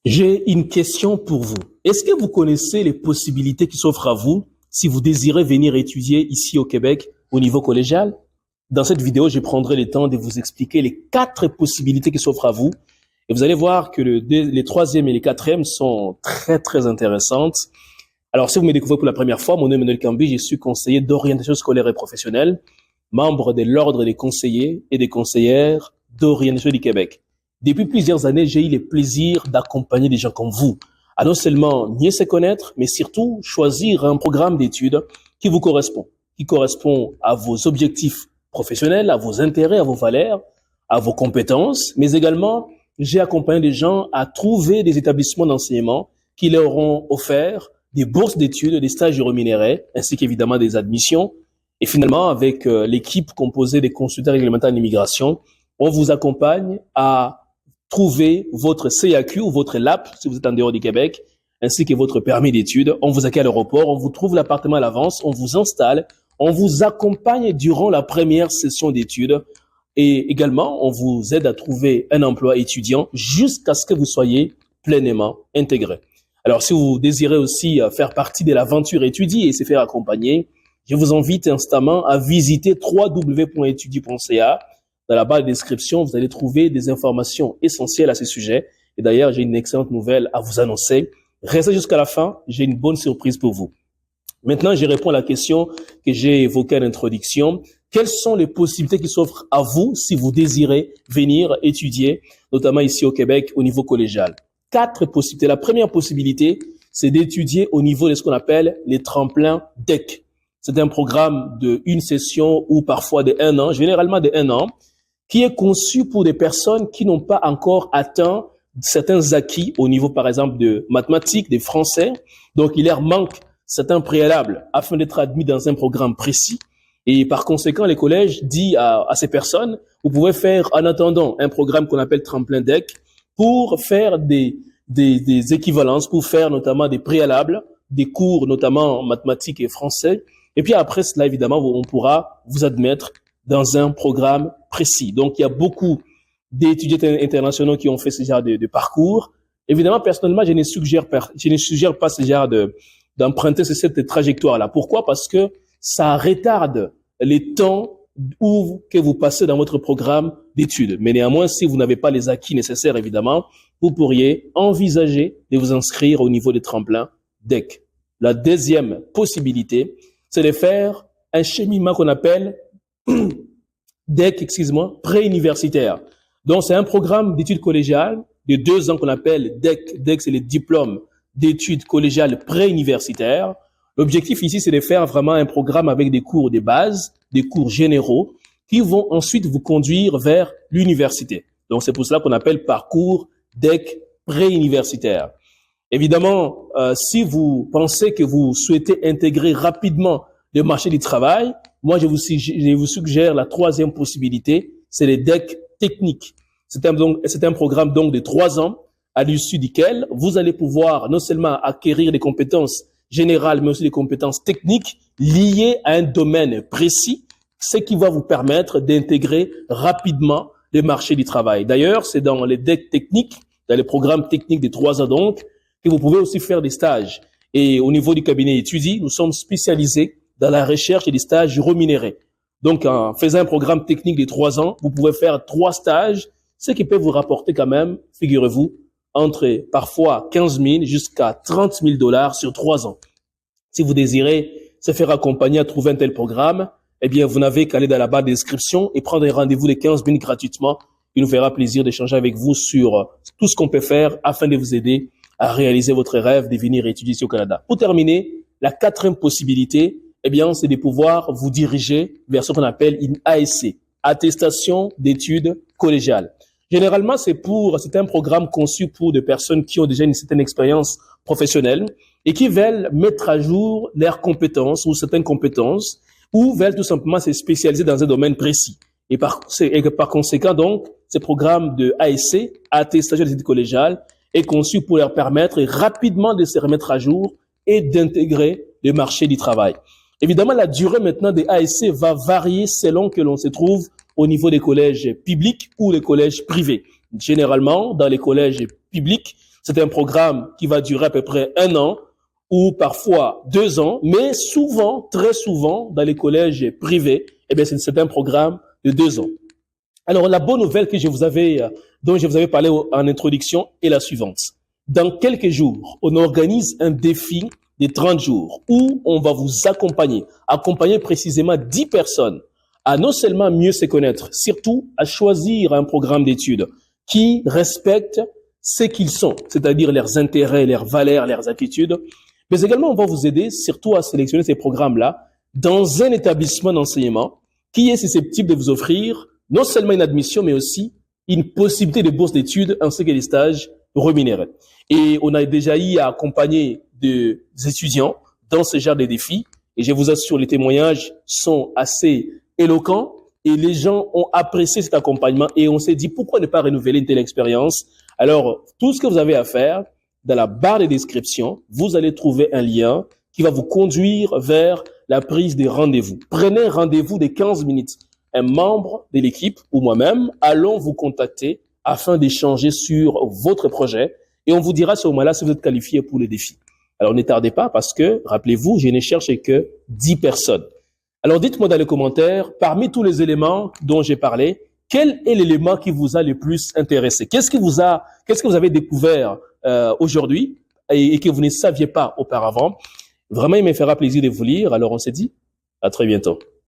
J'ai une question pour vous. Est-ce que vous connaissez les possibilités qui s'offrent à vous si vous désirez venir étudier ici au Québec au niveau collégial? Dans cette vidéo, je prendrai le temps de vous expliquer les 4 possibilités qui s'offrent à vous. Et vous allez voir que les troisième et les quatrièmes sont très intéressantes. Alors, si vous me découvrez pour la première fois, mon nom est Emmanuel Kambi, je suis conseiller d'orientation scolaire et professionnelle, membre de l'Ordre des conseillers et des conseillères d'orientation du Québec. Depuis plusieurs années, j'ai eu le plaisir d'accompagner des gens comme vous à non seulement mieux se connaître, mais surtout choisir un programme d'études qui vous correspond, qui correspond à vos objectifs professionnels, à vos intérêts, à vos valeurs, à vos compétences, mais également, j'ai accompagné des gens à trouver des établissements d'enseignement qui leur ont offert des bourses d'études, des stages rémunérés, ainsi qu'évidemment des admissions. Et finalement, avec l'équipe composée des consultants réglementaires en immigration, on vous accompagne à trouver votre CAQ ou votre LAP, si vous êtes en dehors du Québec, ainsi que votre permis d'études. On vous accueille à l'aéroport, on vous trouve l'appartement à l'avance, on vous installe, on vous accompagne durant la première session d'études et également, on vous aide à trouver un emploi étudiant jusqu'à ce que vous soyez pleinement intégré. Alors, si vous désirez aussi faire partie de l'aventure étudier et se faire accompagner, je vous invite instamment à visiter www.etudie.ca. Dans la barre de description, vous allez trouver des informations essentielles à ce sujet. Et d'ailleurs, j'ai une excellente nouvelle à vous annoncer. Restez jusqu'à la fin, j'ai une bonne surprise pour vous. Maintenant, je réponds à la question que j'ai évoquée en introduction. Quelles sont les possibilités qui s'offrent à vous si vous désirez venir étudier, notamment ici au Québec, au niveau collégial? 4 possibilités. La première possibilité, c'est d'étudier au niveau de ce qu'on appelle les tremplins DEC. C'est un programme de une session ou parfois de 1 an, généralement de 1 an, qui est conçu pour des personnes qui n'ont pas encore atteint certains acquis au niveau, par exemple, de mathématiques, de français. Donc, il leur manque certains préalables afin d'être admis dans un programme précis. Et par conséquent, les collèges disent à ces personnes, vous pouvez faire en attendant un programme qu'on appelle tremplin DEC pour faire des équivalences, pour faire notamment des préalables, des cours notamment en mathématiques et français. Et puis après cela, évidemment, on pourra vous admettre dans un programme précis. Donc, il y a beaucoup d'étudiants internationaux qui ont fait ce genre de parcours. Évidemment, personnellement, je ne suggère pas ce genre d'emprunter cette trajectoire-là. Pourquoi? Parce que ça retarde les temps que vous passez dans votre programme d'études. Mais néanmoins, si vous n'avez pas les acquis nécessaires, évidemment, vous pourriez envisager de vous inscrire au niveau des tremplins DEC. La deuxième possibilité, c'est de faire un cheminement qu'on appelle DEC, pré-universitaire. Donc, c'est un programme d'études collégiales de 2 ans qu'on appelle DEC. DEC, c'est les diplômes d'études collégiales pré-universitaires. L'objectif ici, c'est de faire vraiment un programme avec des cours de base, des cours généraux, qui vont ensuite vous conduire vers l'université. Donc, c'est pour cela qu'on appelle parcours DEC pré-universitaire. Évidemment, si vous pensez que vous souhaitez intégrer rapidement le marché du travail, moi, je vous suggère la troisième possibilité, c'est les DEC techniques. C'est un programme donc de 3 ans, à l'issue duquel vous allez pouvoir non seulement acquérir des compétences générales, mais aussi des compétences techniques liées à un domaine précis, ce qui va vous permettre d'intégrer rapidement le marché du travail. D'ailleurs, c'est dans les DEC techniques, dans les programmes techniques de 3 ans donc, que vous pouvez aussi faire des stages. Et au niveau du cabinet étudié, nous sommes spécialisés dans la recherche et des stages rémunérés. Donc, en faisant un programme technique de 3 ans, vous pouvez faire 3 stages, ce qui peut vous rapporter quand même, figurez-vous, entre parfois 15 000 jusqu'à 30 000 $ sur 3 ans. Si vous désirez se faire accompagner à trouver un tel programme, eh bien, vous n'avez qu'à aller dans la barre de description et prendre un rendez-vous de 15 minutes gratuitement. Il nous fera plaisir d'échanger avec vous sur tout ce qu'on peut faire afin de vous aider à réaliser votre rêve de venir étudier ici au Canada. Pour terminer, la 4e possibilité, eh bien, c'est de pouvoir vous diriger vers ce qu'on appelle une ASC, attestation d'études collégiales. Généralement, c'est un programme conçu pour des personnes qui ont déjà une certaine expérience professionnelle et qui veulent mettre à jour leurs compétences ou certaines compétences ou veulent tout simplement se spécialiser dans un domaine précis. Et par conséquent, donc, ce programme de ASC, attestation d'études collégiales, est conçu pour leur permettre rapidement de se remettre à jour et d'intégrer le marché du travail. Évidemment, la durée maintenant des ASC va varier selon que l'on se trouve au niveau des collèges publics ou des collèges privés. Généralement, dans les collèges publics, C'est un programme qui va durer à peu près 1 an ou parfois 2 ans, mais souvent, très souvent, dans les collèges privés, eh bien, c'est un programme de 2 ans. Alors, la bonne nouvelle dont je vous avais parlé en introduction est la suivante. Dans quelques jours, on organise un défi de 30 jours où on va vous accompagner précisément 10 personnes à non seulement mieux se connaître, surtout à choisir un programme d'études qui respecte ce qu'ils sont, c'est-à-dire leurs intérêts, leurs valeurs, leurs attitudes. Mais également, on va vous aider surtout à sélectionner ces programmes-là dans un établissement d'enseignement qui est susceptible de vous offrir non seulement une admission, mais aussi une possibilité de bourse d'études ainsi que des stages rémunérés. Et on a déjà eu à accompagner des étudiants dans ce genre de défis. Et je vous assure, les témoignages sont assez éloquents et les gens ont apprécié cet accompagnement et on s'est dit pourquoi ne pas renouveler une telle expérience. Alors, tout ce que vous avez à faire, dans la barre de description, vous allez trouver un lien qui va vous conduire vers la prise de rendez-vous. Prenez un rendez-vous de 15 minutes. Un membre de l'équipe ou moi-même allons vous contacter afin d'échanger sur votre projet et on vous dira à ce moment-là si vous êtes qualifié pour le défi. Alors, ne tardez pas parce que, rappelez-vous, je ne cherche que 10 personnes. Alors, dites-moi dans les commentaires, parmi tous les éléments dont j'ai parlé, quel est l'élément qui vous a le plus intéressé? Qu'est-ce que vous avez découvert aujourd'hui et que vous ne saviez pas auparavant? Vraiment, il me fera plaisir de vous lire. Alors, on se dit à très bientôt.